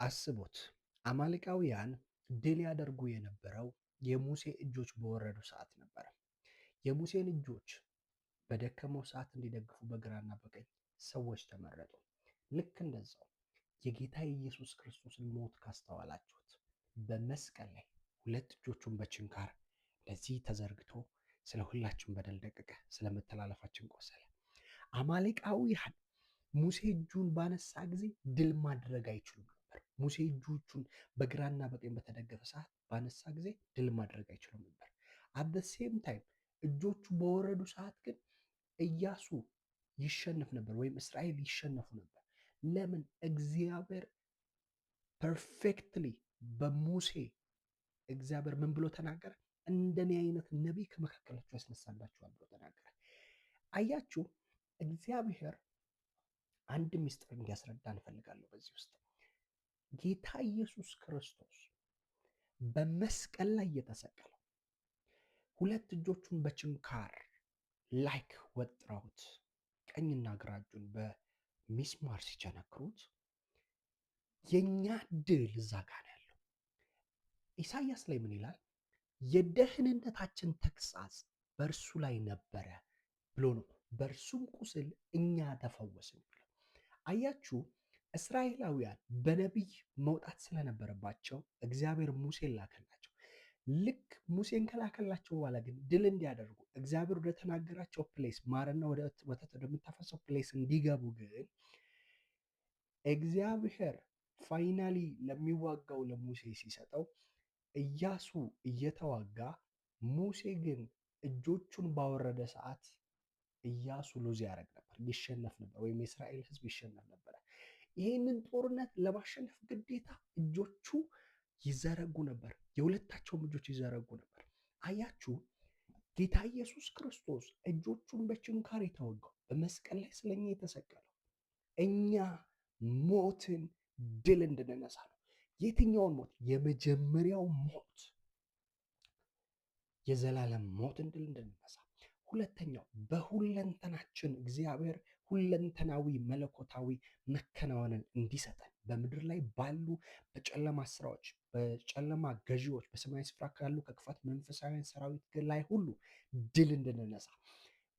አስቡት አማሌቃውያን ድል ያደርጉ የነበረው የሙሴ እጆች በወረዱ ሰዓት ነበር። የሙሴን እጆች በደከመው ሰዓት እንዲደግፉ በግራና በቀኝ ሰዎች ተመረጡ። ልክ እንደዛው የጌታ የኢየሱስ ክርስቶስን ሞት ካስተዋላችሁት በመስቀል ላይ ሁለት እጆቹን በችንካር እንደዚህ ተዘርግቶ ስለ ሁላችን በደል ደቀቀ፣ ስለ መተላለፋችን ቆሰለ። አማሌቃውያን ሙሴ እጁን ባነሳ ጊዜ ድል ማድረግ አይችሉም ነበር። ሙሴ እጆቹን በግራና በቀኝ በተደገፈ ሰዓት ባነሳ ጊዜ ድል ማድረግ አይችሉም ነበር። አት ሴም ታይም እጆቹ በወረዱ ሰዓት ግን ኢያሱ ይሸነፍ ነበር፣ ወይም እስራኤል ይሸነፉ ነበር። ለምን? እግዚአብሔር ፐርፌክትሊ በሙሴ እግዚአብሔር ምን ብሎ ተናገረ? እንደኔ አይነት ነቢይ ከመካከላችሁ ያስነሳላችኋል ብሎ ተናገረ። አያችሁ፣ እግዚአብሔር አንድ ምስጢር እንዲያስረዳ እንፈልጋለሁ። በዚህ ውስጥ ጌታ ኢየሱስ ክርስቶስ በመስቀል ላይ የተሰቀለው ሁለት እጆቹን በችንካር ላይክ ወጥረውት ቀኝና ግራ እጁን በሚስማር ሲቸነክሩት የኛ ድል እዛ ጋር ነው ያለው። ኢሳይያስ ላይ ምን ይላል? የደህንነታችን ተግሣጽ በእርሱ ላይ ነበረ ብሎ ነው። በእርሱም ቁስል እኛ ተፈወስን ብሎ። አያችሁ፣ እስራኤላውያን በነቢይ መውጣት ስለነበረባቸው እግዚአብሔር ሙሴን ላከላቸው። ልክ ሙሴን ከላከላቸው በኋላ ግን ድል እንዲያደርጉ እግዚአብሔር ወደ ተናገራቸው ፕሌስ፣ ማርና ወተት ወደምታፈሰው ፕሌስ እንዲገቡ ግን እግዚአብሔር ፋይናሊ ለሚዋጋው ለሙሴ ሲሰጠው ኢያሱ እየተዋጋ ሙሴ ግን እጆቹን ባወረደ ሰዓት ኢያሱ ሉዝ ያደርግ ነበር፣ ይሸነፍ ነበር፣ ወይም የእስራኤል ሕዝብ ይሸነፍ ነበረ። ይህንን ጦርነት ለማሸነፍ ግዴታ እጆቹ ይዘረጉ ነበር፣ የሁለታቸውም እጆች ይዘረጉ ነበር። አያችሁ፣ ጌታ ኢየሱስ ክርስቶስ እጆቹን በችንካር የተወጋው በመስቀል ላይ ስለኛ የተሰቀለው እኛ ሞትን ድል እንድንነሳ ነው። የትኛውን ሞት? የመጀመሪያው ሞት፣ የዘላለም ሞትን ድል እንድንነሳ። ሁለተኛው በሁለንተናችን እግዚአብሔር ሁለንተናዊ መለኮታዊ መከናወንን እንዲሰጠን በምድር ላይ ባሉ በጨለማ ስራዎች፣ በጨለማ ገዢዎች፣ በሰማያዊ ስፍራ ካሉ ከክፋት መንፈሳዊያን ሰራዊት ላይ ሁሉ ድል እንድንነሳ።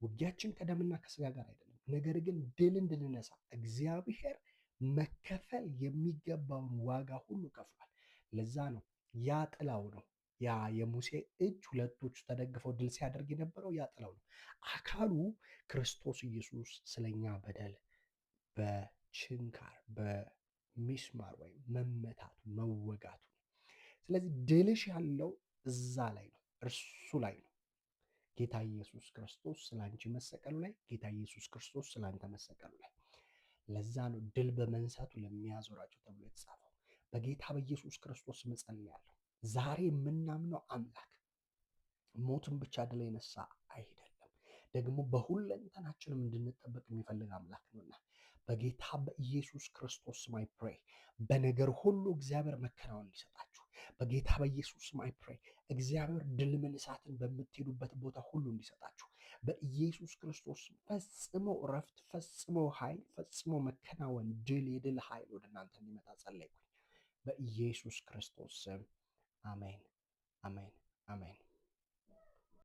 ውጊያችን ከደምና ከስጋ ጋር አይደለም፣ ነገር ግን ድል እንድንነሳ እግዚአብሔር መከፈል የሚገባውን ዋጋ ሁሉ ከፍሏል። ለዛ ነው ያ ጥላው ነው፣ ያ የሙሴ እጅ ሁለቶቹ ተደግፈው ድል ሲያደርግ የነበረው ያ ጥላው ነው። አካሉ ክርስቶስ ኢየሱስ ስለኛ በደል በችንካር በሚስማር ወይም መመታቱ መወጋቱ ነው። ስለዚህ ድልሽ ያለው እዛ ላይ ነው፣ እርሱ ላይ ነው። ጌታ ኢየሱስ ክርስቶስ ስላንቺ መሰቀሉ ላይ፣ ጌታ ኢየሱስ ክርስቶስ ስላንተ መሰቀሉ ላይ። ለዛ ነው ድል በመንሳቱ ለሚያዞራቸው ተብሎ የተጻፈው። በጌታ በኢየሱስ ክርስቶስ እጸልያለሁ። ዛሬ የምናምነው አምላክ ሞትን ብቻ ድል የነሳ አይደለም፣ ደግሞ በሁለንተናችንም እንድንጠበቅ የሚፈልግ አምላክ ነውና በጌታ በኢየሱስ ክርስቶስ ስም አይ ፕሬይ በነገር ሁሉ እግዚአብሔር መከናወን እንዲሰጣችሁ። በጌታ በኢየሱስ ስም አይ ፕሬይ እግዚአብሔር ድል መንሳትን በምትሄዱበት ቦታ ሁሉ እንዲሰጣችሁ። በኢየሱስ ክርስቶስ ፈጽሞ እረፍት፣ ፈጽሞ ኃይል፣ ፈጽሞ መከናወን፣ ድል፣ የድል ኃይል ወደ እናንተ እንዲመጣ ጸለይኩኝ በኢየሱስ ክርስቶስ ስም። አሜን፣ አሜን፣ አሜን።